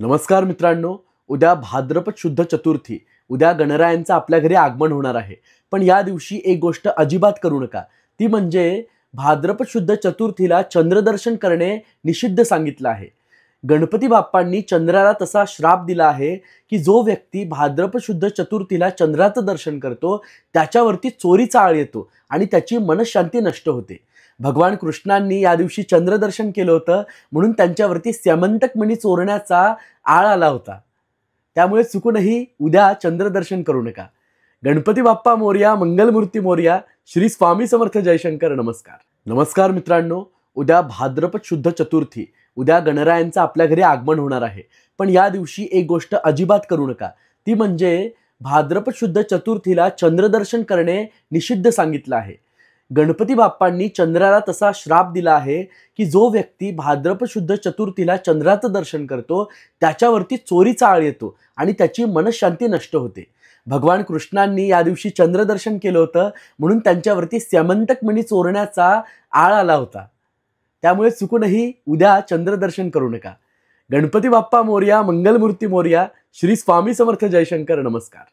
नमस्कार मित्रांनो, उद्या भाद्रपद शुद्ध चतुर्थी. उद्या गणरायांचं आपल्या घरी आगमन होणार आहे. पण या दिवशी एक गोष्ट अजिबात करू नका. ती म्हणजे भाद्रपद शुद्ध चतुर्थीला चंद्रदर्शन करणे निषिद्ध सांगितलं आहे. गणपती बाप्पांनी चंद्राला तसा श्राप दिला आहे की जो व्यक्ती भाद्रपद शुद्ध चतुर्थीला चंद्राचं दर्शन करतो त्याच्यावरती चोरीचा आळ येतो आणि त्याची मनःशांती नष्ट होते. भगवान कृष्णांनी या दिवशी चंद्रदर्शन केलं होतं म्हणून त्यांच्यावरती स्यमंतक मणी चोरण्याचा आळ आला होता. त्यामुळे चुकूनही उद्या चंद्रदर्शन करू नका. गणपती बाप्पा मोरया, मंगलमूर्ती मोरया. श्री स्वामी समर्थ जयशंकर. नमस्कार. नमस्कार मित्रांनो, उद्या भाद्रपद शुद्ध चतुर्थी. उद्या गणरायांचं आपल्या घरी आगमन होणार आहे. पण या दिवशी एक गोष्ट अजिबात करू नका. ती म्हणजे भाद्रपद शुद्ध चतुर्थीला चंद्रदर्शन करणे निषिद्ध सांगितलं आहे. गणपती बाप्पांनी चंद्राला तसा श्राप दिला आहे की जो व्यक्ती भाद्रपद शुद्ध चतुर्थीला चंद्राचं दर्शन करतो त्याच्यावरती चोरीचा आळ येतो आणि त्याची मनःशांती नष्ट होते. भगवान कृष्णांनी या दिवशी चंद्रदर्शन केलं होतं म्हणून त्यांच्यावरती स्यमंतक मणी चोरण्याचा आळ आला होता. त्यामुळे चुकूनही उद्या चंद्रदर्शन करू नका. गणपती बाप्पा मोरया, मंगलमूर्ती मोरया. श्री स्वामी समर्थ जयशंकर. नमस्कार.